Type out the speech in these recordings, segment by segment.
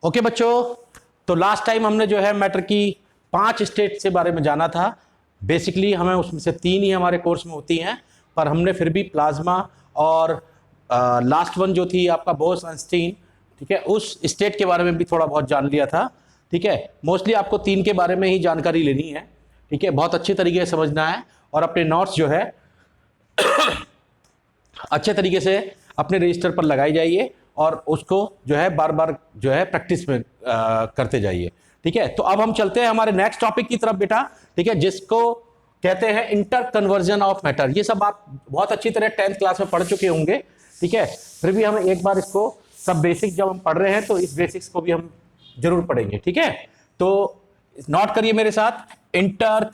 Okay बच्चों, तो last time हमने जो है मैटर की 5 स्टेट के बारे में जाना था। बेसिकली हमें उसमें से 3 ही हमारे कोर्स में होती हैं, पर हमने फिर भी प्लाज्मा और लास्ट वन जो थी आपका बोस-आइंस्टीन, ठीक है, उस स्टेट के बारे में भी थोड़ा बहुत जान लिया था। ठीक है, मोस्टली आपको 3 के बारे में ही जानकारी लेनी है। ठीक है, बहुत अच्छी तरीके से समझना है और अपने नोट्स जो है अच्छे तरीके से अपने रजिस्टर पर लगाई जाइए और उसको जो है बार बार जो है प्रैक्टिस में करते जाइए। ठीक है, तो अब हम चलते हैं हमारे नेक्स्ट टॉपिक की तरफ बेटा। ठीक है, जिसको कहते हैं इंटर कन्वर्जन ऑफ मैटर। ये सब आप बहुत अच्छी तरह 10th क्लास में पढ़ चुके होंगे। ठीक है, फिर भी हम एक बार इसको सब बेसिक जब हम पढ़ रहे हैं तो इस बेसिक्स को भी हम जरूर पढ़ेंगे। ठीक है, तो नोट करिए मेरे साथ, इंटर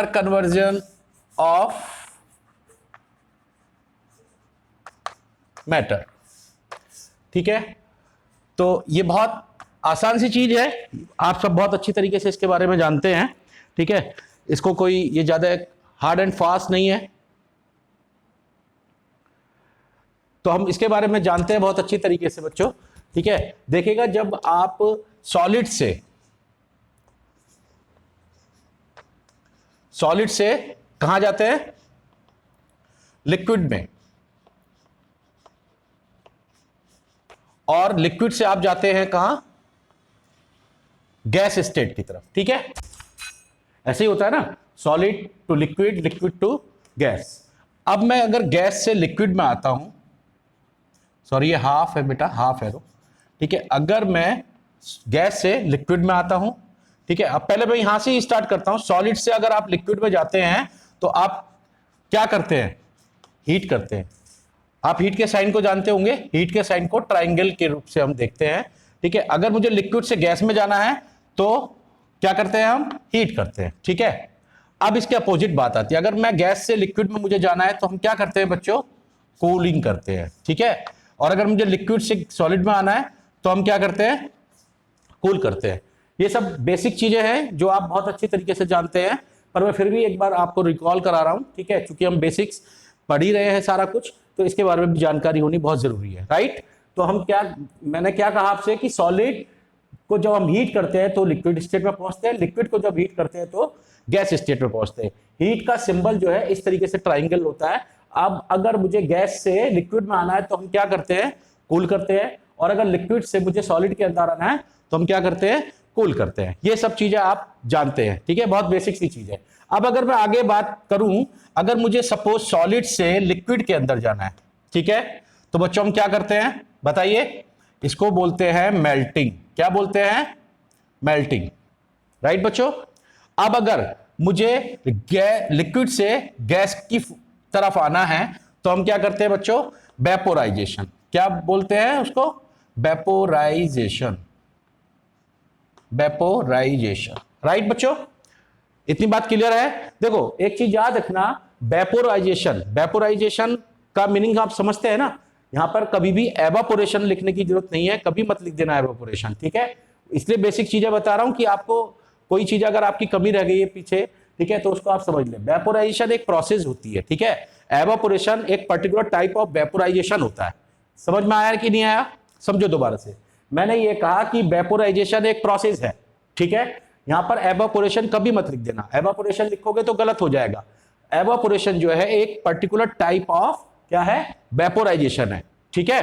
कन्वर्जन ऑफ मैटर। ठीक है, तो ये बहुत आसान सी चीज है, आप सब बहुत अच्छी तरीके से इसके बारे में जानते हैं। ठीक है, इसको कोई ये ज्यादा हार्ड एंड फास्ट नहीं है, तो हम इसके बारे में जानते हैं बहुत अच्छी तरीके से बच्चों। ठीक है, देखिएगा जब आप सॉलिड से कहां जाते हैं, लिक्विड में, और लिक्विड से आप जाते हैं कहां, गैस स्टेट की तरफ। ठीक है, ऐसे ही होता है ना, solid to liquid, liquid to gas. अब मैं अगर गैस से लिक्विड में आता हूं, सॉरी ये हाफ है बेटा, हाफ एरो। ठीक है, अगर मैं गैस से लिक्विड में आता हूं, ठीक है, अब पहले मैं यहां से ही स्टार्ट करता हूं। सॉलिड से अगर आप लिक्विड में जाते हैं तो आप क्या करते हैं, हीट करते हैं। आप हीट के साइन को जानते होंगे, हीट के साइन को ट्राइंगल के रूप से हम देखते हैं। ठीक है, अगर मुझे लिक्विड से गैस में जाना है तो क्या करते हैं, हम हीट करते हैं। ठीक है, अब इसके अपोजिट बात आती है, अगर मैं गैस से लिक्विड में मुझे जाना है तो हम क्या करते हैं बच्चों, कूलिंग करते हैं। ठीक है, और अगर मुझे लिक्विड से सॉलिड में आना है तो हम क्या करते हैं, कूल करते हैं। ये सब बेसिक चीजें हैं जो आप बहुत अच्छी तरीके से जानते हैं, पर मैं फिर भी एक बार आपको रिकॉल करा रहा हूं। ठीक है, क्योंकि हम बेसिक्स पढ़ ही रहे हैं सारा कुछ, तो इसके बारे में भी जानकारी होनी बहुत जरूरी है, राइट। तो हम क्या, मैंने क्या कहा आपसे कि सॉलिड को जब हम हीट करते हैं तो लिक्विड स्टेट में पहुंचते हैं, लिक्विड को जब हीट करते हैं तो गैस स्टेट में पहुंचते हैं। हीट का सिंबल जो है इस तरीके से ट्राइंगल होता है। अब अगर मुझे गैस से लिक्विड में आना है तो हम क्या करते हैं, कूल करते हैं, और अगर लिक्विड से मुझे सॉलिड के अंदर आना है तो हम क्या करते हैं, कूल करते हैं। ये सब चीजें आप जानते हैं। ठीक है, बहुत बेसिक सी चीज है। अब अगर मैं आगे बात करूं, अगर मुझे सपोज सॉलिड से लिक्विड के अंदर जाना है, ठीक है, तो बच्चों हम क्या करते हैं बताइए, इसको बोलते हैं मेल्टिंग। क्या बोलते हैं, मेल्टिंग, राइट बच्चों। अब अगर मुझे लिक्विड से गैस की तरफ आना है तो हम क्या करते हैं बच्चों, वेपोराइजेशन। क्या बोलते हैं उसको, वेपोराइजेशन, वेपोराइजेशन, राइट बच्चों। इतनी बात क्लियर है। देखो एक चीज याद रखना, वेपोराइजेशन, वेपोराइजेशन का मीनिंग आप समझते हैं ना, यहां पर कभी भी एवापोरेशन लिखने की जरूरत नहीं है, कभी मत लिख देना एवापोरेशन। ठीक है, इसलिए बेसिक चीजें बता रहा हूं कि आपको कोई चीज अगर आपकी कमी रह गई है पीछे, ठीक है, तो उसको आप समझ लें। वेपोराइजेशन एक प्रोसेस होती है, ठीक है, एवापोरेशन एक पर्टिकुलर टाइप ऑफ वेपोराइजेशन होता है। समझ में आया कि नहीं आया, समझो दोबारा से। मैंने ये कहा कि वेपोराइजेशन एक प्रोसेस है, ठीक है, यहां पर एवापोरेशन कभी मत लिख देना, एवापोरेशन लिखोगे तो गलत हो जाएगा। एवापोरेशन जो है एक पर्टिकुलर टाइप ऑफ क्या है, वेपोराइजेशन है। ठीक है,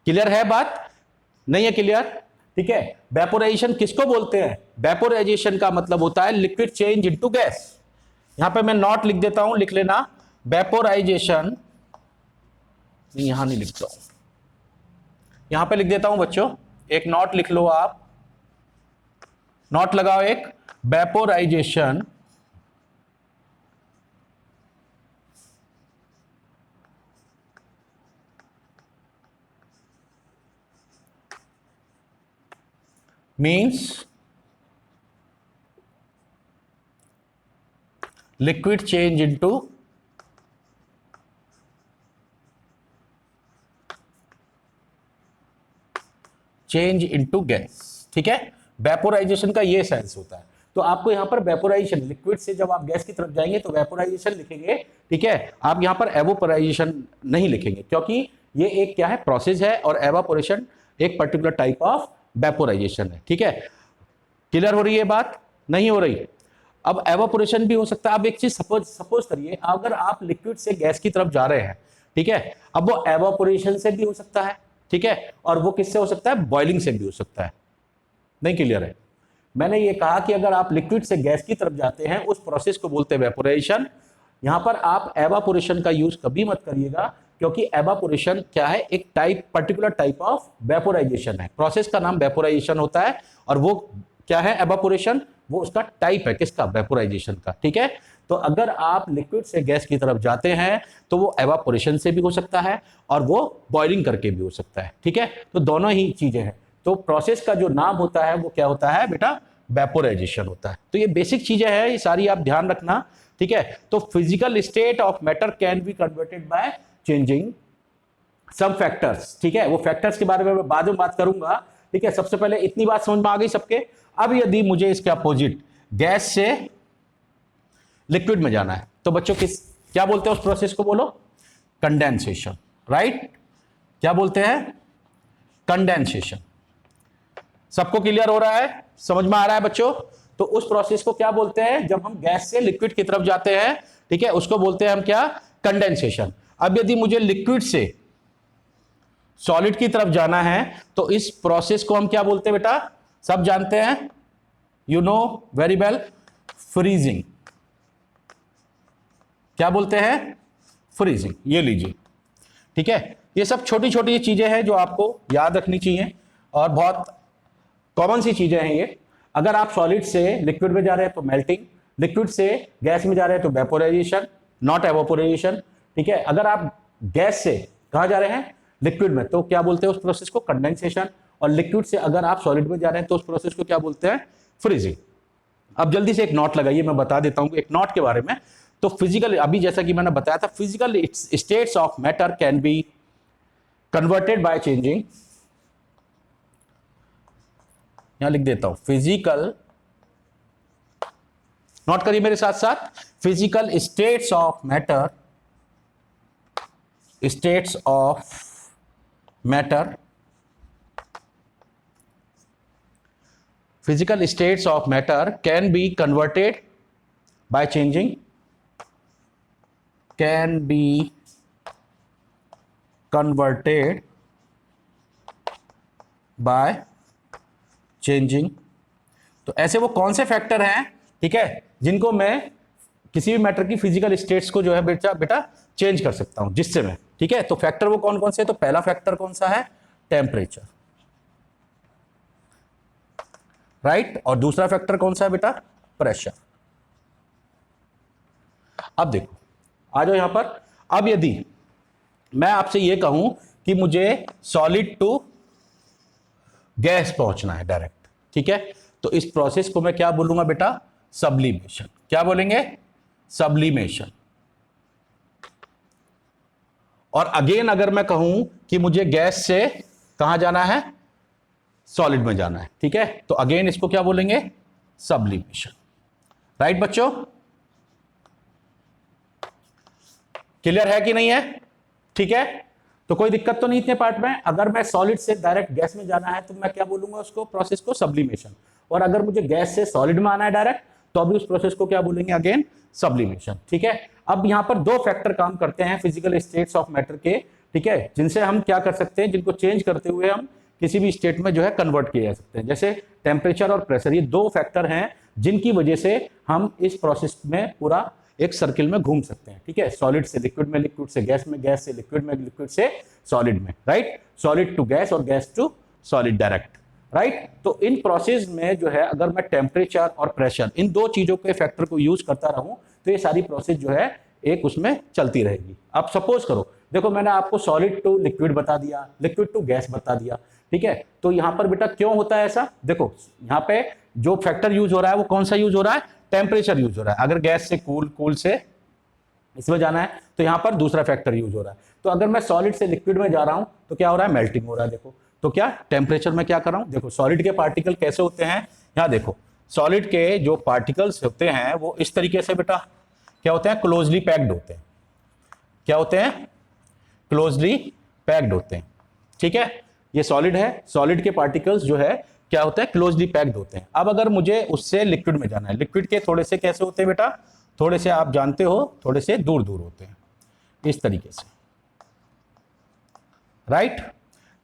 क्लियर है बात, नहीं है क्लियर, ठीक है। वेपोराइजेशन किसको बोलते हैं, वेपोराइजेशन का मतलब होता है लिक्विड चेंज इनटू गैस। यहां पे मैं नॉट लिख देता हूं, लिख लेना, वेपोराइजेशन, यहां नहीं लिखता हूं, यहां पे लिख देता हूं बच्चों, एक नॉट लिख लो आप, नॉट लगाओ एक, vaporisation means liquid change into gas. ठीक है, वेपोराइजेशन का ये सेंस होता है। तो आपको यहाँ पर वेपोराइजेशन, लिक्विड से जब आप गैस की तरफ जाएंगे तो वेपोराइजेशन लिखेंगे, ठीक है। आप यहाँ पर एवोपोराइजेशन नहीं लिखेंगे, क्योंकि ये एक क्या है, प्रोसेस है, और एवापोरेशन एक पर्टिकुलर टाइप ऑफ वेपोराइजेशन है, ठीक है। क्लियर हो रही है बात? नहीं हो रही? अब एवापोरेशन भी हो सकता है। अब एक चीज सपोज करिए, अगर आप लिक्विड से गैस की तरफ जा रहे हैं, ठीक है, अब वो एवापोरेशन से भी हो सकता है, ठीक है, और वो किससे हो सकता है, बॉइलिंग से भी हो सकता है। नहीं क्लियर है? मैंने ये कहा कि अगर आप लिक्विड से गैस की तरफ जाते हैं उस प्रोसेस को बोलते हैं वेपोरेशन। यहां पर आप एवापोरेशन का यूज कभी मत करिएगा, क्योंकि एवापोरेशन क्या है, एक पर्टिकुलर टाइप ऑफ वेपोराइजेशन है। प्रोसेस का नाम वेपोराइजेशन होता है, और वो क्या है, एवापोरेशन, वो उसका टाइप है, किसका, वेपोराइजेशन का, ठीक है। तो अगर आप लिक्विड से गैस की तरफ जाते हैं तो वो एवापोरेशन से भी हो सकता है और वो बॉइलिंग करके भी हो सकता है, ठीक है। तो दोनों ही चीजें हैं। तो प्रोसेस का जो नाम होता है वो क्या होता है बेटा, वेपोराइजेशन होता है। तो ये बेसिक चीजें हैं, ये सारी आप ध्यान रखना, ठीक है। तो physical state of matter can be converted by changing some factors, ठीक है। वो फैक्टर्स के बारे में मैं बाद में बात करूंगा, ठीक है। सबसे पहले इतनी बात समझ में आ गई सबके। अब यदि मुझे इसके अपोजिट गैस से लिक्विड में जाना है तो बच्चों क्या बोलते हैं उस प्रोसेस को, बोलो, कंडेंसेशन, राइट। क्या बोलते हैं, कंडेंसेशन। सबको क्लियर हो रहा है, समझ में आ रहा है बच्चों? तो उस प्रोसेस को क्या बोलते हैं, जब हम गैस से लिक्विड की तरफ जाते हैं, ठीक है, उसको बोलते हैं हम क्या, कंडेंसेशन। अब यदि मुझे लिक्विड से सॉलिड की तरफ जाना है तो इस प्रोसेस को हम क्या बोलते हैं बेटा, सब जानते हैं, you know very well, freezing. क्या बोलते हैं, फ्रीजिंग। ये लीजिए, ठीक है। ये सब छोटी छोटी चीजें हैं जो आपको याद रखनी चाहिए, और बहुत कॉमन सी चीजें हैं ये। अगर आप सॉलिड से लिक्विड में जा रहे हैं तो मेल्टिंग, लिक्विड से गैस में जा रहे हैं तो वेपोराइजेशन, नॉट एवापोरेशन, ठीक है। अगर आप गैस से कहां जा रहे हैं, लिक्विड में, तो क्या बोलते हैं उस प्रोसेस को, कंडेंसेशन। और लिक्विड से अगर आप सॉलिड में जा रहे हैं तो उस प्रोसेस को क्या बोलते हैं, फ्रीजिंग। अब जल्दी से एक नोट लगाइए, मैं बता देता हूं एक नोट के बारे में। तो फिजिकल, अभी जैसा कि मैंने बताया था, physical states of matter can be converted by changing, यहां लिख देता हूं, फिजिकल, नोट करिए मेरे साथ साथ, physical states of matter, states of matter, physical states of matter can be converted by changing, can be converted by changing। तो ऐसे वो कौन से फैक्टर हैं, ठीक है, जिनको मैं किसी भी मैटर की फिजिकल स्टेट्स को जो है बेटा चेंज कर सकता हूं जिससे मैं, ठीक है। तो फैक्टर वो कौन कौन से, तो पहला फैक्टर कौन सा है, टेम्परेचर, राइट। और दूसरा फैक्टर कौन सा है बेटा, प्रेशर। अब देखो, आ जाओ यहां पर। अब यदि मैं आपसे यह कहूं कि मुझे सॉलिड टू गैस पहुंचना है डायरेक्ट, ठीक है, तो इस प्रोसेस को मैं क्या बोलूंगा बेटा, सब्लिमेशन। क्या बोलेंगे, सब्लिमेशन। और अगेन अगर मैं कहूं कि मुझे गैस से कहां जाना है, सॉलिड में जाना है, ठीक है, तो अगेन इसको क्या बोलेंगे, सब्लिमेशन, राइट बच्चों। क्लियर है कि नहीं है, ठीक है। तो कोई दिक्कत तो नहीं इतने पार्ट में। अगर मैं सॉलिड से डायरेक्ट गैस में जाना है तो मैं क्या बोलूंगा उसको, प्रोसेस को सब्लिमेशन। और अगर मुझे गैस से सॉलिड में आना है डायरेक्ट तो अभी उस प्रोसेस को क्या बोलेंगे, अगेन सब्लिमेशन, ठीक है। अब यहां पर दो फैक्टर काम करते हैं फिजिकल स्टेट्स ऑफ मैटर के, ठीक है, जिनसे हम क्या कर सकते हैं, जिनको चेंज करते हुए हम किसी भी स्टेट में जो है कन्वर्ट किए जा सकते हैं, जैसे टेम्परेचर और प्रेशर। ये दो फैक्टर हैं जिनकी वजह से हम इस प्रोसेस में पूरा एक सर्किल में घूम सकते हैं, ठीक है। सॉलिड से लिक्विड में, लिक्विड से गैस में, गैस से लिक्विड में, लिक्विड से सॉलिड में, राइट। सॉलिड टू गैस और gas to solid direct, right. तो इन प्रोसेस में जो है अगर मैं टेम्परेचर और प्रेशर, इन दो चीजों के फैक्टर को यूज करता रहूं तो ये सारी प्रोसेस जो है एक उसमें चलती रहेगी। अब सपोज करो, देखो मैंने आपको सॉलिड टू लिक्विड बता दिया, लिक्विड टू गैस बता दिया, ठीक है। तो यहां पर बेटा क्यों होता है ऐसा, देखो यहां पे जो फैक्टर यूज हो रहा है वो कौन सा यूज हो रहा है, टेम्परेचर यूज हो रहा है। अगर गैस से कूल, कूल से इसमें जाना है तो यहां पर दूसरा फैक्टर यूज हो रहा है। तो अगर मैं सॉलिड से लिक्विड में जा रहा हूं तो क्या हो रहा है, मेल्टिंग हो रहा है। देखो तो क्या टेम्परेचर में क्या कर रहा हूं, देखो सॉलिड के पार्टिकल कैसे होते हैं, यहां देखो सॉलिड के जो पार्टिकल्स होते हैं वो इस तरीके से बेटा क्या होते हैं, क्लोजली पैक्ड होते हैं। क्या होते हैं, क्लोजली पैक्ड होते हैं। ठीक है, ये सॉलिड है, सॉलिड के पार्टिकल्स जो है क्या होता है, क्लोजली पैक्ड होते हैं। अब अगर मुझे उससे लिक्विड में जाना है, लिक्विड के थोड़े से कैसे होते हैं बेटा, थोड़े से आप जानते हो, थोड़े से दूर दूर होते हैं, इस तरीके से, राइट,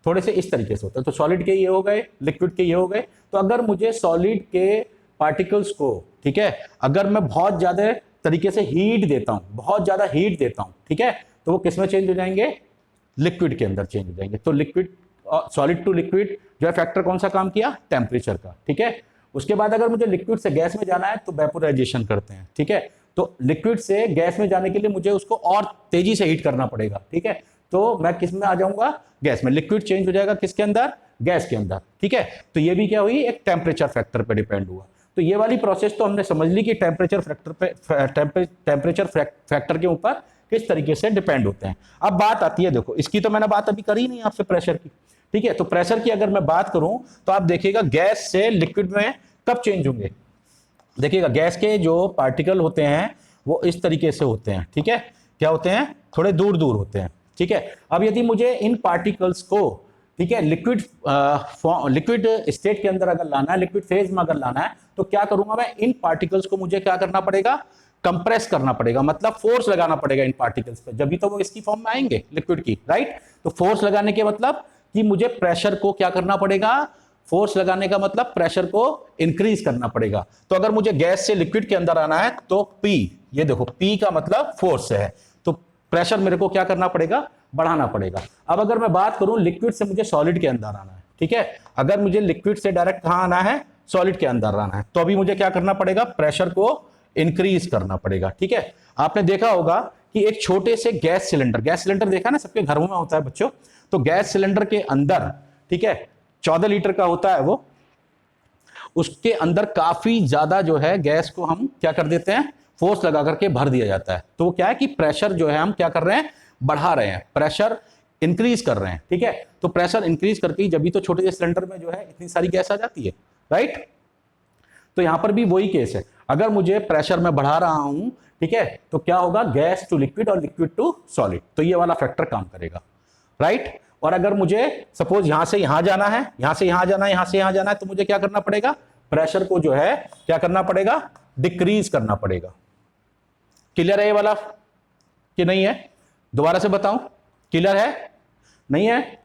थोड़े से इस तरीके से होते हैं। तो सॉलिड के ये हो गए, लिक्विड के ये हो गए। तो अगर मुझे सॉलिड के पार्टिकल्स को, ठीक है, अगर मैं बहुत ज्यादा तरीके से हीट देता हूं, बहुत ज्यादा हीट देता हूं, ठीक है, तो वो किस में चेंज हो जाएंगे, लिक्विड के अंदर चेंज हो जाएंगे। तो लिक्विड, सॉलिड टू लिक्विड जो है फैक्टर कौन सा काम किया, टेम्परेचर का। ठीक है, उसके बाद अगर मुझे लिक्विड से गैस में जाना है तो वेपोराइजेशन करते हैं। ठीक है, तो लिक्विड से गैस में जाने के लिए मुझे उसको और तेजी से हीट करना पड़ेगा। ठीक है, तो मैं किस में आ जाऊंगा, गैस में। लिक्विड चेंज हो जाएगा किसके अंदर, गैस के अंदर। ठीक है, तो ये भी क्या हुई, एक टेम्परेचर फैक्टर पे डिपेंड हुआ। तो ये वाली प्रोसेस तो हमने समझ ली कि टेम्परेचर फैक्टर पे, टेम्परेचर फैक्टर के ऊपर किस तरीके से डिपेंड होते हैं। अब बात आती है, देखो इसकी तो मैंने बात अभी करी नहीं आपसे, प्रेशर की। ठीक है, तो प्रेशर की अगर मैं बात करूं तो आप देखिएगा गैस से लिक्विड में कब चेंज होंगे। देखिएगा गैस के जो पार्टिकल होते हैं वो इस तरीके से होते हैं। ठीक है, क्या होते हैं, थोड़े दूर दूर होते हैं। ठीक है, अब यदि मुझे इन पार्टिकल्स को, ठीक है, लिक्विड स्टेट के अंदर अगर लाना है, लिक्विड फेज में अगर लाना है, तो क्या करूंगा मैं, इन पार्टिकल्स को मुझे क्या करना पड़ेगा, कंप्रेस करना पड़ेगा, मतलब फोर्स लगाना पड़ेगा इन पार्टिकल्स पे, जब भी तो वो इसकी फॉर्म में आएंगे लिक्विड की, राइट। तो फोर्स लगाने के मतलब कि मुझे प्रेशर को क्या करना पड़ेगा, फोर्स लगाने का मतलब प्रेशर को इंक्रीज करना पड़ेगा। तो अगर मुझे गैस से लिक्विड के अंदर आना है तो P, ये देखो P का मतलब फोर्स है, तो प्रेशर मेरे को क्या करना पड़ेगा, बढ़ाना पड़ेगा। अब अगर मैं बात करूं लिक्विड से मुझे सॉलिड के अंदर आना है, ठीक है, अगर मुझे लिक्विड से डायरेक्ट कहां आना है, सॉलिड के अंदर आना है, तो अभी मुझे क्या करना पड़ेगा, प्रेशर को इंक्रीज करना पड़ेगा। ठीक है, आपने देखा होगा कि एक छोटे से गैस सिलेंडर देखा ना, सबके घरों में होता है बच्चों, तो गैस सिलेंडर के अंदर, ठीक है, 14 लीटर का होता है वो, उसके अंदर काफी ज्यादा जो है गैस को हम क्या कर देते हैं, फोर्स लगा करके भर दिया जाता है। तो वो क्या है कि प्रेशर जो है हम क्या कर रहे हैं, बढ़ा रहे हैं, प्रेशर इंक्रीज कर रहे हैं। ठीक है, तो प्रेशर इंक्रीज करके जब भी तो छोटे से सिलेंडर में जो है इतनी सारी गैस आ जाती है, राइट। तो यहां पर भी वही केस है, अगर मुझे प्रेशर में बढ़ा रहा हूं, ठीक है, तो क्या होगा, गैस टू लिक्विड और लिक्विड टू सॉलिड, तो ये वाला फैक्टर काम करेगा, राइट। और अगर मुझे सपोज यहां से यहां जाना है, यहां से यहां जाना है, यहां से यहां जाना है, तो मुझे क्या करना पड़ेगा, प्रेशर को जो है क्या करना पड़ेगा, डिक्रीज करना पड़ेगा। क्लियर है ये वाला कि नहीं है, दोबारा से बताऊं, क्लियर है, नहीं है।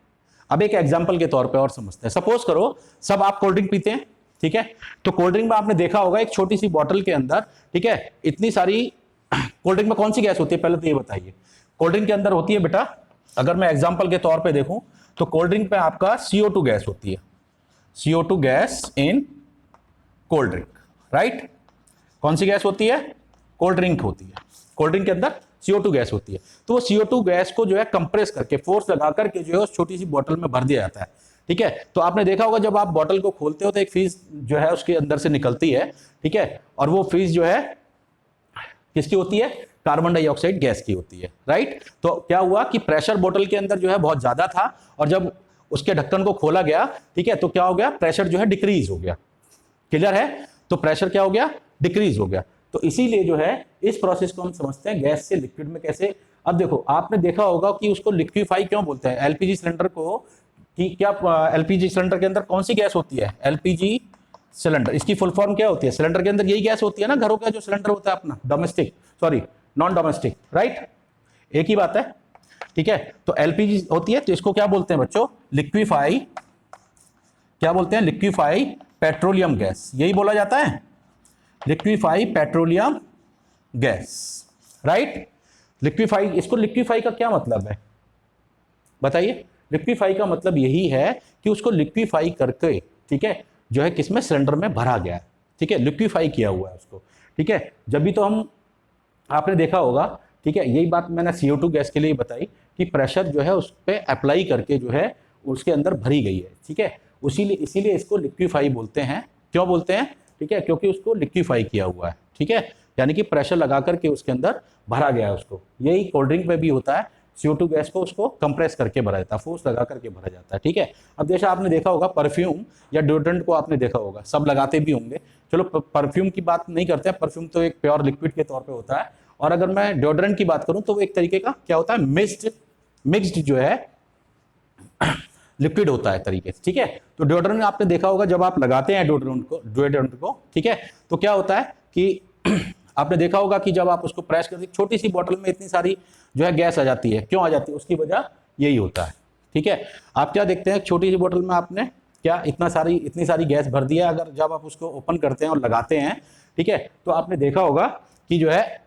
अब एक एग्जांपल के तौर पे और समझते हैं। सपोज करो सब आप कोल्ड ड्रिंक पीते हैं, ठीक है, तो कोल्ड ड्रिंक में आपने देखा होगा एक छोटी सी बोतल के अंदर, ठीक है, इतनी सारी कोल्ड ड्रिंक में कौन सी गैस होती है, पहले तो ये बताइए। कोल्ड ड्रिंक के अंदर होती है बेटा, अगर मैं एग्जांपल के तौर पे देखूं तो कोल्ड ड्रिंक पे आपका CO2 गैस होती है, CO2 gas in cold drink, right. कौन सी गैस होती है, कोल्ड ड्रिंक होती है, कोल्ड ड्रिंक के अंदर CO2 गैस होती है। तो वो CO2 गैस को जो है कंप्रेस करके, फोर्स लगा करके जो है उस छोटी सी बोतल में भर दिया जाता है। ठीक है, तो आपने देखा होगा जब आप बोतल को खोलते हो तो एक फीस जो है उसके अंदर से निकलती है, ठीक है, और वो फीस जो है किसकी होती है, कार्बन डाइऑक्साइड गैस की होती है, राइट। तो क्या हुआ कि प्रेशर बोतल के अंदर जो है बहुत ज्यादा था, और जब उसके ढक्कन को खोला गया, ठीक है, तो क्या हो गया, प्रेशर जो है डिक्रीज हो गया। क्लियर है, तो प्रेशर क्या हो गया, डिक्रीज हो गया। तो इसीलिए जो है इस प्रोसेस को हम समझते हैं गैस से लिक्विड में कैसे। अब देखो आपने देखा होगा कि उसको लिक्विफाई क्यों बोलते हैं, एलपीजी सिलेंडर को, कि क्या एलपीजी सिलेंडर के अंदर कौन सी गैस होती है, एलपीजी सिलेंडर, इसकी फुल फॉर्म क्या होती है, सिलेंडर के अंदर यही गैस होती है ना, घरों का जो सिलेंडर होता है अपना, domestic, sorry non domestic, right, एक ही बात है। ठीक है, तो एलपीजी होती है, तो इसको क्या बोलते हैं बच्चों, लिक्विफाई, क्या बोलते हैं, लिक्विफाई पेट्रोलियम गैस, यही बोला जाता है, liquefy petroleum gas, right. Liquefy, इसको लिक्विफाई का क्या मतलब है बताइए। लिक्विफाई का मतलब यही है कि उसको लिक्विफाई करके, ठीक है, जो है किसमें, सिलेंडर में भरा गया है, ठीक है, लिक्विफाई किया हुआ है उसको। ठीक है, जब भी तो हम, आपने देखा होगा, ठीक है, यही बात मैंने CO2 गैस के लिए बताई कि प्रेशर जो है उस पर अप्लाई करके जो है उसके अंदर भरी गई है। ठीक है, इसीलिए इसको लिक्विफाई बोलते हैं। क्यों बोलते हैं, ठीक है, क्योंकि उसको लिक्विफाई किया हुआ है। ठीक है, यानी कि प्रेशर लगा करके उसके अंदर भरा गया है उसको। यही कोल्ड ड्रिंक में भी होता है CO2 गैस को उसको कंप्रेस करके भरा जाता है, फोर्स लगा करके भरा जाता है, ठीक है। अब जैसे आपने देखा होगा परफ्यूम या डिओड्रेंट को आपने देखा होगा, सब लगाते भी होंगे। चलो परफ्यूम की बात नहीं करते हैं, परफ्यूम तो एक प्योर लिक्विड के तौर पे होता है। और अगर मैं डिओड्रेंट की बात करूं तो वो एक तरीके का क्या होता है, मिक्स्ड जो है लिक्विड होता है तरीके से, ठीक है। तो डिओड्रेंट आपने देखा होगा जब आप लगाते हैं डिओड्रेंट को, ठीक है, तो क्या होता है कि आपने देखा होगा कि जब आप उसको प्रेस करते, छोटी सी बोतल में इतनी सारी जो है गैस आ जाती है, क्यों आ जाती है, उसकी वजह यही होता है, ठीक है। आप क्या देखते हैं, छोटी सी बोतल में आपने क्या इतनी सारी गैस भर दी है, अगर जब आप उसको ओपन करते हैं और लगाते हैं, ठीक है, तो आपने देखा होगा कि जो है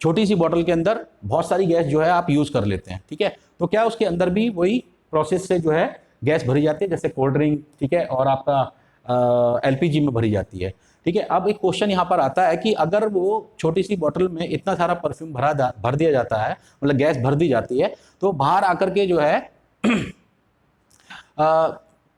छोटी सी बोतल के अंदर बहुत सारी गैस जो है आप यूज कर लेते हैं, ठीक है। तो क्या उसके अंदर भी वही प्रोसेस से जो है गैस भरी जाती है, जैसे कोल्ड ड्रिंक, ठीक है, और आपका LPG में भरी जाती है, ठीक है। अब एक क्वेश्चन यहाँ पर आता है कि अगर वो छोटी सी बोतल में इतना सारा परफ्यूम भर दिया जाता है, मतलब गैस भर दी जाती है, तो बाहर आकर के जो है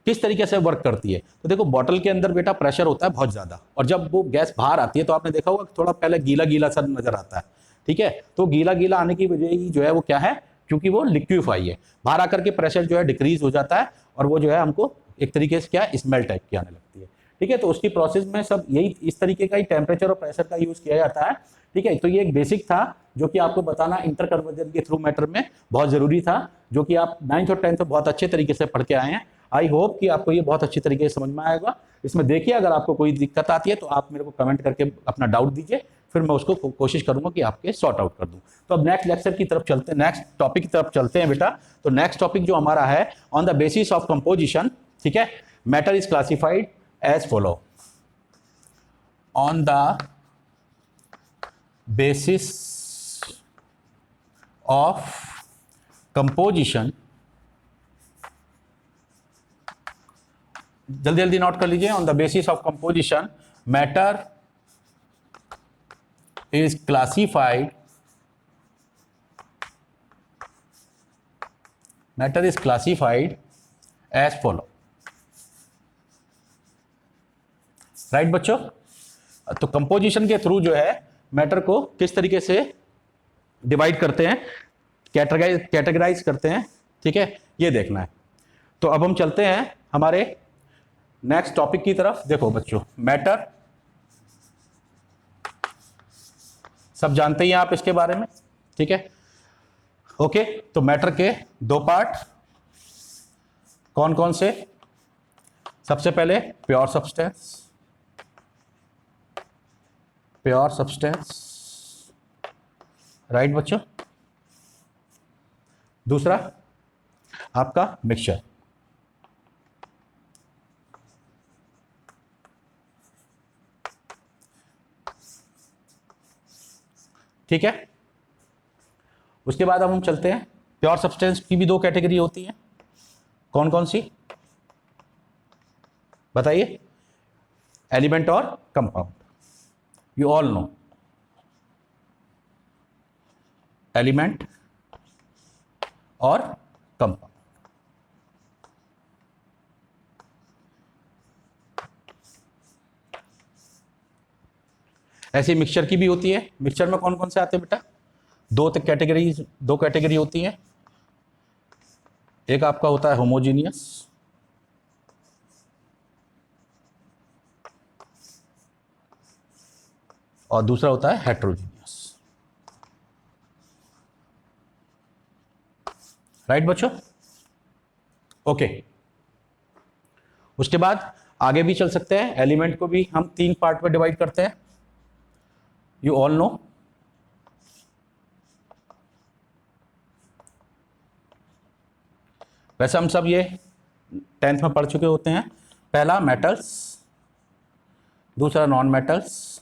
किस तरीके से वर्क करती है। तो देखो बॉटल के अंदर बेटा प्रेशर होता है बहुत ज़्यादा, और जब वो गैस बाहर आती है तो आपने देखा होगा थोड़ा पहले गीला गीला सा नजर आता है, ठीक है। तो गीला गीला आने की वजह ही जो है वो क्या है, क्योंकि वो लिक्विफाई है, बाहर आकर के प्रेशर जो है डिक्रीज हो जाता है, और वो जो है हमको एक तरीके से क्या स्मेल टाइप की आने लगती है, ठीक है। तो उसकी प्रोसेस में सब यही इस तरीके का ही टेम्परेचर और प्रेशर का यूज किया जाता है, ठीक है। तो ये एक बेसिक था जो कि आपको बताना इंटर कन्वर्जन के थ्रू मैटर में बहुत जरूरी था, जो कि आप 9th और 10th में बहुत अच्छे तरीके से पढ़ के आए हैं। आई होप कि आपको ये बहुत अच्छी तरीके से समझ में आएगा। इसमें देखिए अगर आपको कोई दिक्कत आती है तो आप मेरे को कमेंट करके अपना डाउट दीजिए, फिर मैं उसको कोशिश करूंगा कि आपके सॉर्ट आउट कर दूं। तो अब नेक्स्ट लेक्चर की तरफ चलते हैं, नेक्स्ट टॉपिक की तरफ चलते हैं बेटा। तो नेक्स्ट टॉपिक जो हमारा है on the basis of composition, ठीक है, matter is classified as follow. On the basis of composition, जल्दी जल्दी नोट कर लीजिए, on the basis of composition matter is classified as follow. Right बच्चों, तो कंपोजिशन के थ्रू जो है मैटर को किस तरीके से डिवाइड करते हैं, कैटेगराइज करते हैं, ठीक है, ये देखना है। तो अब हम चलते हैं हमारे नेक्स्ट टॉपिक की तरफ। देखो बच्चों, मैटर सब जानते ही हैं आप इसके बारे में, ठीक है, ओके। तो मैटर के दो पार्ट कौन कौन से, सबसे पहले प्योर सब्सटेंस, राइट बच्चों। दूसरा आपका मिक्सचर, ठीक है। उसके बाद अब हम चलते हैं, प्योर सब्सटेंस की भी दो कैटेगरी होती है, कौन कौन सी बताइए, एलिमेंट और compound. You all know element और कंपाउंड। ऐसे मिक्सचर की भी होती है। मिक्सचर में कौन कौन से आते हैं बेटा, दो कैटेगरी होती हैं। एक आपका होता है होमोजीनियस, और दूसरा होता है हेट्रोजीनियस, राइट बच्चों, ओके। उसके बाद आगे भी चल सकते हैं, एलिमेंट को भी हम 3 पार्ट में डिवाइड करते हैं, यू ऑल नो। वैसे हम सब ये 10th में पढ़ चुके होते हैं। पहला मेटल्स, दूसरा नॉन मेटल्स,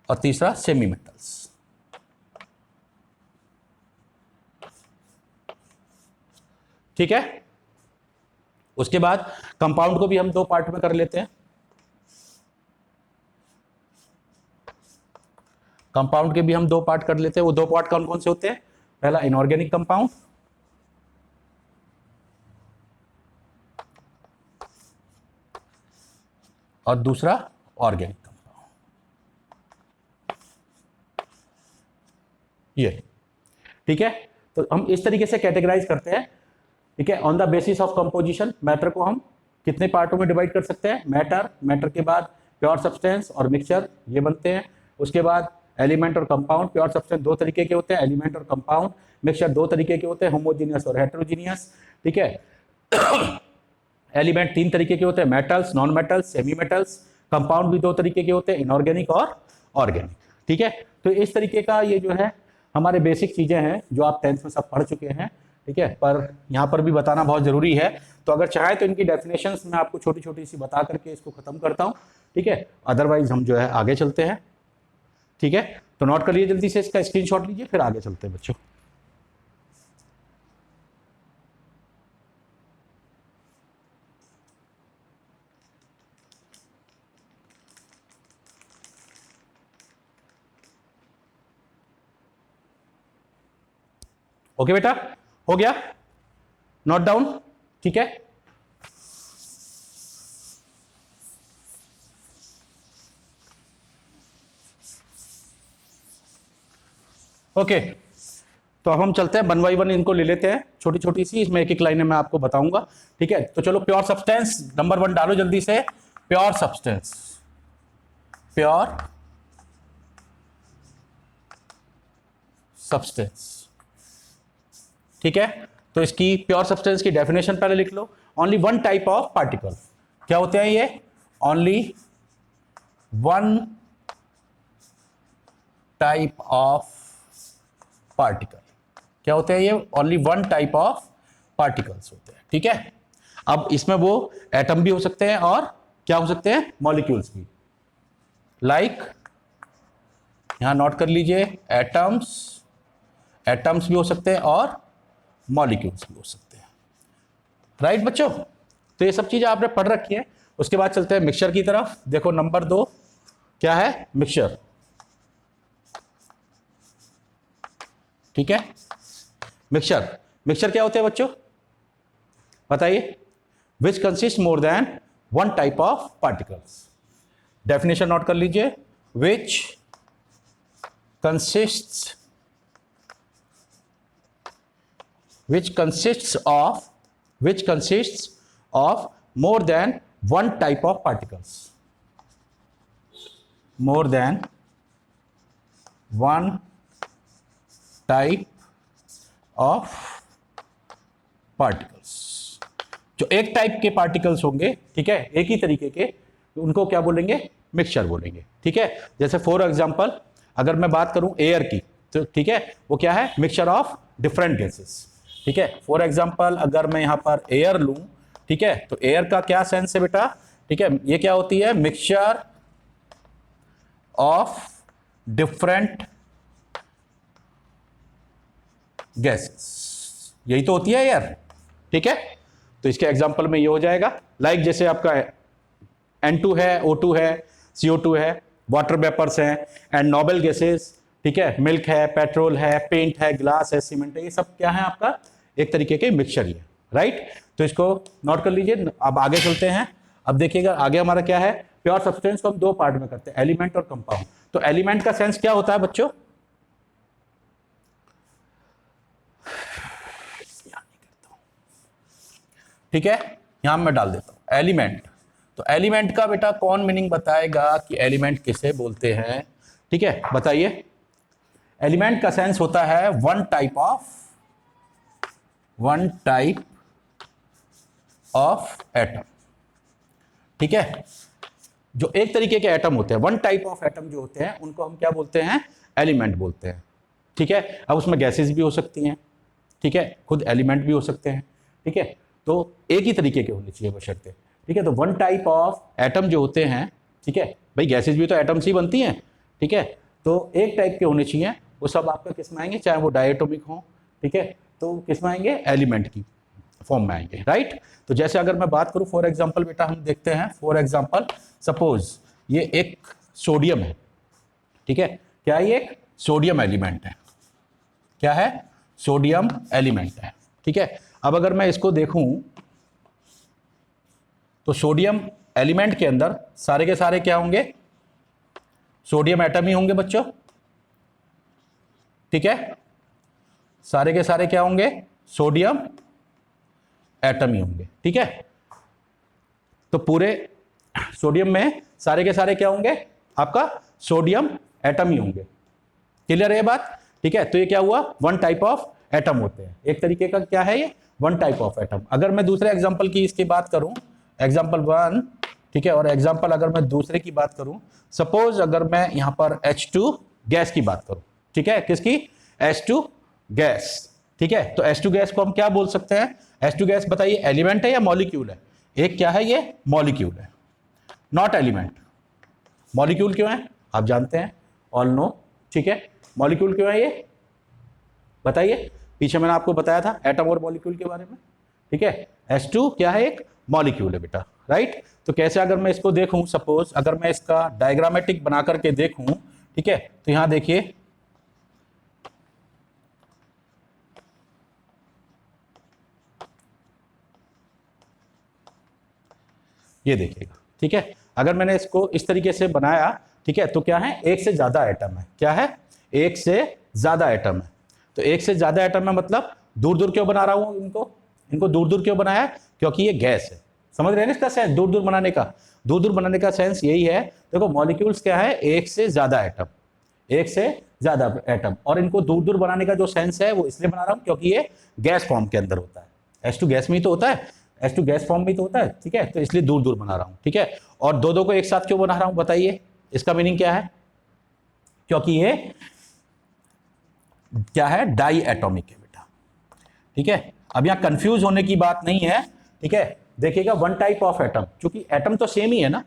और तीसरा सेमी मेटल्स, ठीक है। उसके बाद कंपाउंड को भी हम 2 पार्ट में कर लेते हैं। कंपाउंड के भी हम 2 पार्ट कर लेते हैं। वो 2 पार्ट कौन कौन से होते हैं, पहला इनऑर्गेनिक कंपाउंड, और दूसरा ऑर्गेनिक कंपाउंड। ये ठीक है। तो हम इस तरीके से कैटेगराइज करते हैं, ठीक है। On the basis of composition matter को हम कितने पार्टों में डिवाइड कर सकते हैं? मैटर, मैटर के बाद प्योर सब्सटेंस और मिक्सचर, ये बनते हैं। उसके बाद एलिमेंट और कंपाउंड। प्योर सब्सटेंस दो तरीके के होते हैं, एलिमेंट और कंपाउंड। मिक्सचर दो तरीके के होते हैं, होमोजीनियस और हेटेरोजीनियस, ठीक है। एलिमेंट तीन तरीके के होते हैं, metals, non metals, semi metals. Compound भी दो तरीके के होते हैं, इनऑर्गेनिक और ऑर्गेनिक, ठीक है। तो इस तरीके का ये जो है हमारे बेसिक चीजें हैं जो आप 10th में सब पढ़ चुके हैं, ठीक है। पर यहाँ पर भी बताना बहुत जरूरी है। तो अगर चाहे तो इनकी डेफिनेशंस मैं आपको छोटी छोटी सी बता करके इसको खत्म करता हूँ, ठीक है। अदरवाइज हम जो है आगे चलते हैं, ठीक है। तो नोट कर लीजिए, जल्दी से इसका स्क्रीनशॉट लीजिए, फिर आगे चलते हैं बच्चों। ओके बेटा, हो गया नोट डाउन, ठीक है। ओके, तो अब हम चलते हैं वन बाई वन, इनको ले लेते हैं छोटी छोटी सी, इसमें एक एक लाइनें मैं आपको बताऊंगा, ठीक है। तो चलो प्योर सब्सटेंस नंबर 1 डालो जल्दी से। प्योर सब्सटेंस, प्योर सब्सटेंस, ठीक है। तो इसकी प्योर सब्सटेंस की डेफिनेशन पहले लिख लो। Only one type of particle, क्या होते हैं ये? Only one type of particle, क्या होते हैं ये? Only one type of particles होते हैं, ठीक है। अब इसमें वो एटम भी हो सकते हैं और क्या हो सकते हैं? मॉलिक्यूल्स भी। लाइक यहां नोट कर लीजिए, एटम्स, एटम्स भी हो सकते हैं और मॉलिक्यूल्स भी हो सकते हैं, राइट बच्चों। तो ये सब चीजें आपने पढ़ रखी है। उसके बाद चलते हैं मिक्सचर की तरफ। देखो नंबर 2 क्या है? मिक्सचर, ठीक है। मिक्सचर, मिक्सचर क्या होते हैं बच्चों बताइए? Which consist more than one type of particles. Definition note कर लीजिए, विच consists, which consists of more than one type of particles, more than one type of particles। जो एक टाइप के पार्टिकल्स होंगे, ठीक है, एक ही तरीके के, उनको क्या बोलेंगे? मिक्सचर बोलेंगे, ठीक है। जैसे फॉर एग्जांपल अगर मैं बात करूं एयर की, तो ठीक है, वो क्या है? मिक्सचर ऑफ डिफरेंट गैसेस, ठीक है। फॉर एग्जाम्पल अगर मैं यहां पर एयर लूं, ठीक है, तो एयर का क्या सेंस है बेटा? ठीक है, ये क्या होती है? मिक्सचर ऑफ डिफरेंट गैसेस, यही तो होती है एयर, ठीक है। तो इसके एग्जाम्पल में ये हो जाएगा, लाइक जैसे आपका N2 है, O2 है, CO2 है, वाटर वेपर्स हैं एंड नोबल गैसेस, ठीक है। मिल्क है, पेट्रोल है, पेंट है, ग्लास है, सीमेंट है, ये सब क्या है? आपका एक तरीके के मिक्सचर ही है, राइट। तो इसको नोट कर लीजिए। अब आगे चलते हैं। अब देखिएगा आगे हमारा क्या है? प्योर सब्सटेंस को हम दो पार्ट में करते हैं, एलिमेंट और कंपाउंड। तो एलिमेंट का सेंस क्या होता है बच्चों? ठीक है, यहां मैं डाल देता हूं एलिमेंट। तो एलिमेंट का बेटा कौन मीनिंग बताएगा कि एलिमेंट किसे बोलते हैं? ठीक है, बताइए। एलिमेंट का सेंस होता है वन टाइप ऑफ एटम, ठीक है। जो एक तरीके के एटम होते हैं, वन टाइप ऑफ एटम जो होते हैं, उनको हम क्या बोलते हैं? एलिमेंट बोलते हैं, ठीक है। अब उसमें गैसेस भी हो सकती हैं, ठीक है, खुद एलिमेंट भी हो सकते हैं, ठीक है। तो एक ही तरीके के होने चाहिए बशर्ते, ठीक है। तो वन टाइप ऑफ एटम जो होते हैं, ठीक है, भाई गैसेस भी तो एटम्स ही बनती हैं, ठीक है। तो एक टाइप के होने चाहिए, वो सब आपका किस में आएंगे? चाहे वो डायटोमिक हो, ठीक है, तो किस में आएंगे? एलिमेंट की फॉर्म में आएंगे, राइट। तो जैसे अगर मैं बात करूं फॉर एग्जांपल बेटा, हम देखते हैं फॉर एग्जांपल सपोज ये एक सोडियम है, ठीक है। क्या ये एक सोडियम एलिमेंट है? क्या है? सोडियम एलिमेंट है, ठीक है। अब अगर मैं इसको देखूं तो सोडियम एलिमेंट के अंदर सारे के सारे क्या होंगे, सोडियम एटम ही होंगे बच्चों, ठीक है, सारे के सारे क्या होंगे, सोडियम एटम ही होंगे, ठीक है। तो पूरे सोडियम में सारे के सारे क्या होंगे, आपका सोडियम एटम ही होंगे। क्लियर है ये बात, ठीक है। तो ये क्या हुआ, वन टाइप ऑफ एटम होते हैं, एक तरीके का क्या है ये, वन टाइप ऑफ एटम। अगर मैं दूसरे एग्जांपल की इसकी बात करूं, एग्जांपल 1, ठीक है, और एग्जांपल अगर मैं दूसरे की बात करूं, सपोज अगर मैं यहां पर H2 गैस की बात करूं, ठीक है, किसकी, H2 गैस, ठीक है। तो H2 गैस को हम क्या बोल सकते हैं, H2 गैस बताइए एलिमेंट है या मॉलिक्यूल है, एक क्या है ये, मॉलिक्यूल है, नॉट एलिमेंट। मॉलिक्यूल क्यों है आप जानते हैं, ऑल नो, ठीक है। मॉलिक्यूल क्यों है ये बताइए, पीछे मैंने आपको बताया था एटम और मॉलिक्यूल के बारे में, ठीक है। H2 क्या है, एक मॉलिक्यूल है बेटा, राइट। तो कैसे अगर मैं इसको देखूं, सपोज अगर मैं इसका डायग्रामेटिक बना करके देखूं, ठीक है, तो यहां देखिए ये देखिएगा, ठीक है। अगर मैंने इसको इस तरीके से बनाया, ठीक है, तो क्या है, एक से ज्यादा एटम है, क्या है, एक से ज्यादा एटम है। तो एक से ज्यादा एटम है मतलब दूर दूर क्यों बना रहा हूं इनको दूर दूर क्यों बनाया, क्योंकि ये गैस है। समझ रहे हैं ना इसका सेंस, दूर दूर बनाने का, दूर दूर बनाने का सेंस यही है। देखो मॉलिक्यूल्स क्या है, एक से ज्यादा एटम, एक से ज्यादा एटम, और इनको दूर दूर बनाने का जो सेंस है वो इसलिए बना रहा हूं क्योंकि ये गैस फॉर्म के अंदर होता है। H2 गैस में ही तो होता है, H2 गैस फॉर्म में ही तो होता है, ठीक है। तो इसलिए दूर दूर बना रहा हूं, ठीक है। और दो दो को एक साथ क्यों बना रहा हूं बताइए, इसका मीनिंग क्या है, क्योंकि ये क्या है, डाई एटॉमिक है बेटा, ठीक है। अब यहां कंफ्यूज होने की बात नहीं है, ठीक है। देखिएगा वन टाइप ऑफ एटम, क्योंकि एटम तो सेम ही है ना,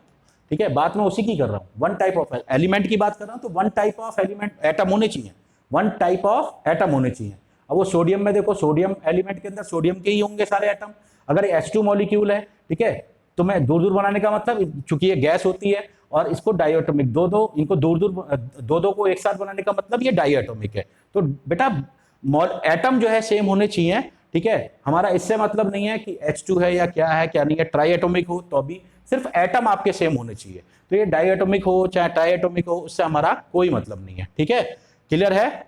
ठीक है, बात मैं उसी की कर रहा हूं, वन टाइप ऑफ एलिमेंट की बात कर रहा हूं, तो one type of element atom होने चाहिए, वन टाइप ऑफ एटम होने चाहिए। अब वो सोडियम में देखो, सोडियम एलिमेंट के अंदर सोडियम के ही होंगे सारे एटम। अगर H2 मॉलिक्यूल है, ठीक है, तो मैं दूर दूर बनाने का मतलब, चूंकि ये गैस होती है और इसको डाइएटॉमिक, दो दो इनको दूर दूर दो दो को एक साथ बनाने का मतलब ये डाइएटॉमिक है। तो बेटा एटम जो है सेम होने चाहिए, ठीक है। हमारा इससे मतलब नहीं है कि H2 है या क्या है क्या नहीं है, ट्राई एटॉमिक हो तो भी सिर्फ एटम आपके सेम होने चाहिए। तो ये डाइएटॉमिक हो चाहे ट्राई एटॉमिक हो, उससे हमारा कोई मतलब नहीं है, ठीक है। क्लियर है।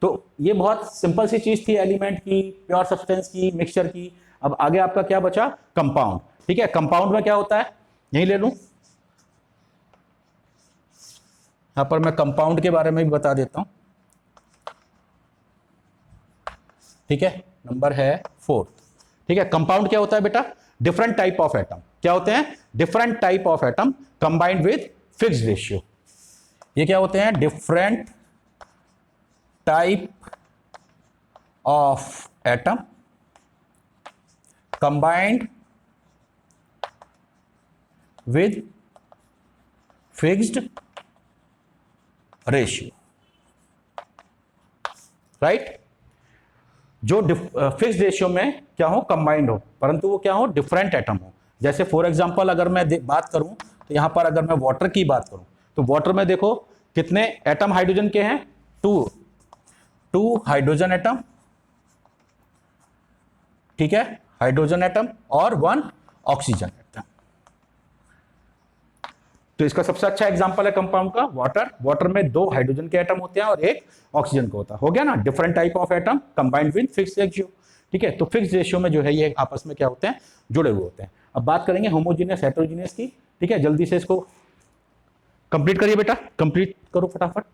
तो ये बहुत सिंपल सी चीज थी, एलिमेंट की, प्योर सब्सटेंस की, मिक्सचर की। अब आगे आपका क्या बचा, कंपाउंड, ठीक है। कंपाउंड में क्या होता है, यही ले लूं, यहां पर मैं कंपाउंड के बारे में भी बता देता हूं, ठीक है। नंबर है 4, ठीक है। कंपाउंड क्या होता है बेटा, डिफरेंट टाइप ऑफ एटम, क्या होते हैं, different type of atom combined with fixed ratio. ये क्या होते हैं, different type of atom combined with fixed ratio, right. जो फिक्स्ड रेशियो में क्या हो, कंबाइंड हो, परंतु वो क्या हो, डिफरेंट एटम हो। जैसे फॉर एग्जांपल अगर मैं बात करूं, तो यहां पर अगर मैं वाटर की बात करूं, तो वाटर में देखो कितने एटम हाइड्रोजन के हैं, टू हाइड्रोजन एटम, ठीक है, हाइड्रोजन एटम, और 1 ऑक्सीजन एटम। तो इसका सबसे अच्छा एग्जांपल है कंपाउंड का वाटर। वाटर में 2 हाइड्रोजन के एटम होते हैं और 1 ऑक्सीजन का होता है, हो गया ना, different type of atom combined with fixed ratio, ठीक है। तो फिक्स्ड रेशियो में जो है ये आपस में क्या होते हैं, जुड़े हुए होते हैं। अब बात करेंगे होमोजीनियस हेटेरोजीनियस की, ठीक है। जल्दी से इसको कंप्लीट करिए बेटा, कंप्लीट करो फटाफट,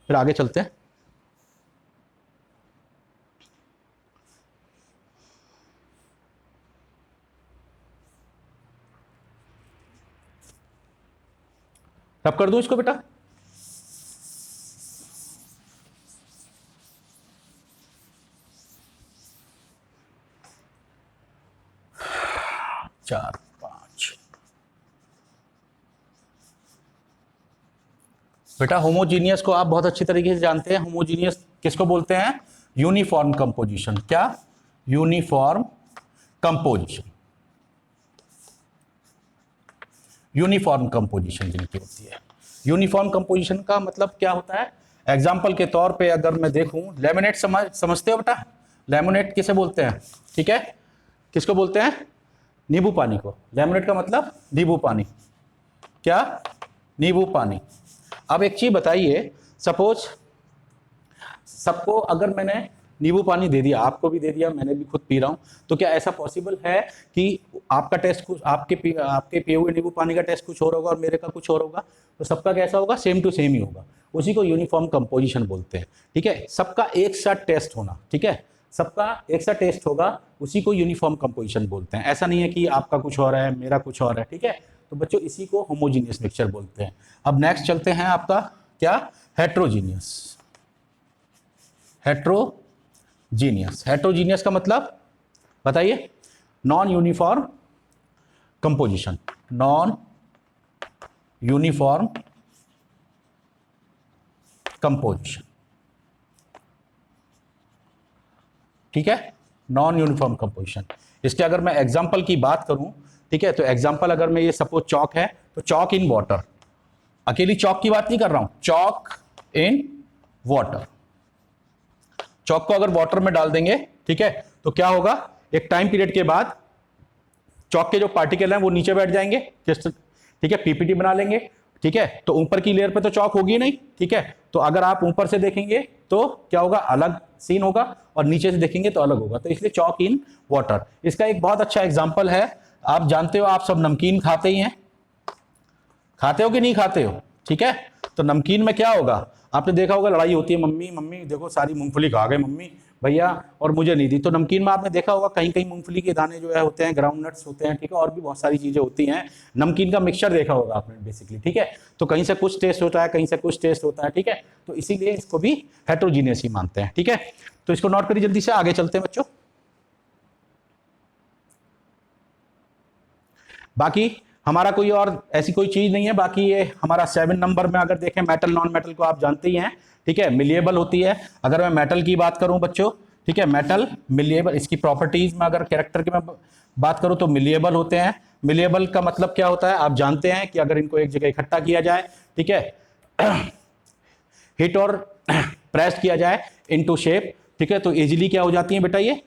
फिर आगे चलते हैं। अब कर दूं इसको बेटा, चार 5 बेटा। होमोजीनियस को आप बहुत अच्छी तरीके से जानते हैं। होमोजीनियस किसको बोलते हैं, यूनिफॉर्म कंपोजिशन, क्या, यूनिफॉर्म कंपोजिशन, यूनिफॉर्म कंपोजिशन जिनकी होती है। यूनिफॉर्म कंपोजिशन का मतलब क्या होता है, एग्जाम्पल के तौर पे अगर मैं देखूं, लेमिनेट समझते हो बेटा, लेमिनेट किसे बोलते हैं, ठीक है, किसको बोलते हैं, नींबू पानी को, लेमनेड का मतलब नींबू पानी, क्या, नींबू पानी। अब एक चीज बताइए, सपोज सबको अगर मैंने नींबू पानी दे दिया, आपको भी दे दिया, मैंने भी खुद पी रहा हूं, तो क्या ऐसा पॉसिबल है कि आपका टेस्ट कुछ, आपके पिए हुए नींबू पानी का टेस्ट कुछ और होगा और मेरे का कुछ और होगा? तो सबका कैसा होगा? सेम टू सेम ही होगा। उसी को यूनिफॉर्म कंपोजिशन बोलते हैं, ठीक है। सबका एक साथ टेस्ट होना, ठीक है, सबका एक सा टेस्ट होगा, उसी को यूनिफॉर्म कंपोजिशन बोलते हैं। ऐसा नहीं है कि आपका कुछ और है मेरा कुछ और है, ठीक है। तो बच्चों इसी को होमोजीनियस मिक्सचर बोलते हैं। अब नेक्स्ट चलते हैं आपका क्या, हेट्रोजीनियस। हेट्रोजीनियस, हेट्रोजीनियस का मतलब बताइए? Non uniform composition, non uniform composition, ठीक है, नॉन यूनिफॉर्म कंपोजिशन। इसके अगर मैं एग्जांपल की बात करूं, ठीक है, तो एग्जांपल अगर मैं ये सपोज चॉक है, तो चॉक इन वाटर, अकेली चॉक की बात नहीं कर रहा हूं, चॉक इन वाटर। चॉक को अगर वाटर में डाल देंगे, ठीक है, तो क्या होगा, एक टाइम पीरियड के बाद चॉक के जो पार्टिकल हैं वो नीचे बैठ जाएंगे, ठीक है, पीपीटी बना लेंगे, ठीक है। तो ऊपर की लेयर पे तो चॉक होगी नहीं, ठीक है। तो अगर आप ऊपर से देखेंगे तो क्या होगा, अलग सीन होगा, और नीचे से देखेंगे तो अलग होगा। तो इसलिए चॉक इन वाटर। इसका एक बहुत अच्छा एग्जांपल है, आप जानते हो, आप सब नमकीन खाते ही हैं, खाते हो कि नहीं खाते हो, ठीक है। तो नमकीन में क्या होगा, आपने देखा होगा, लड़ाई होती है, मम्मी मम्मी देखो सारी मूंगफली खा गए मम्मी भैया, और मुझे नहीं दी। तो नमकीन में आपने देखा होगा कहीं कहीं मूंगफली के दाने जो है होते हैं, ग्राउंड नट्स होते हैं, ठीक है, और भी बहुत सारी चीजें होती हैं। नमकीन का मिक्सचर देखा होगा आपने बेसिकली, ठीक है। तो कहीं से कुछ टेस्ट होता है, कहीं से कुछ टेस्ट होता है, ठीक है। तो इसीलिए इसको भी हेट्रोजीनियस ही मानते हैं, ठीक है। तो इसको नोट करिए, जल्दी से आगे चलते हैं बच्चों। बाकी हमारा कोई और ऐसी कोई चीज नहीं है। बाकी ये हमारा 7 नंबर में अगर देखें, मेटल नॉन मेटल को आप जानते ही हैं, ठीक है, मिलिएबल होती है। अगर मैं मेटल की बात करूं बच्चों, ठीक है, मेटल मिलिएबल, इसकी प्रॉपर्टीज में अगर कैरेक्टर की मैं बात करूं तो मिलिएबल होते हैं। मिलिएबल का मतलब क्या होता है, आप जानते हैं कि अगर इनको एक जगह इकट्ठा किया जाए, ठीक है, हिट और प्रेस किया जाए इनटू शेप, ठीक है, तो इजीली क्या हो जाती है बेटा, ये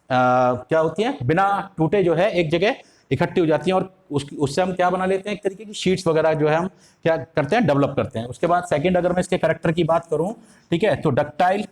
क्या होती है, बिना टूटे जो है एक जगह इकट्ठी हो जाती हैं, और उससे हम क्या बना लेते हैं, एक तरीके की शीट्स वगैरह जो है हम क्या करते हैं, डेवलप करते हैं। उसके बाद सेकंड, अगर मैं इसके कैरेक्टर की बात करूं, ठीक है, तो डक्टाइल,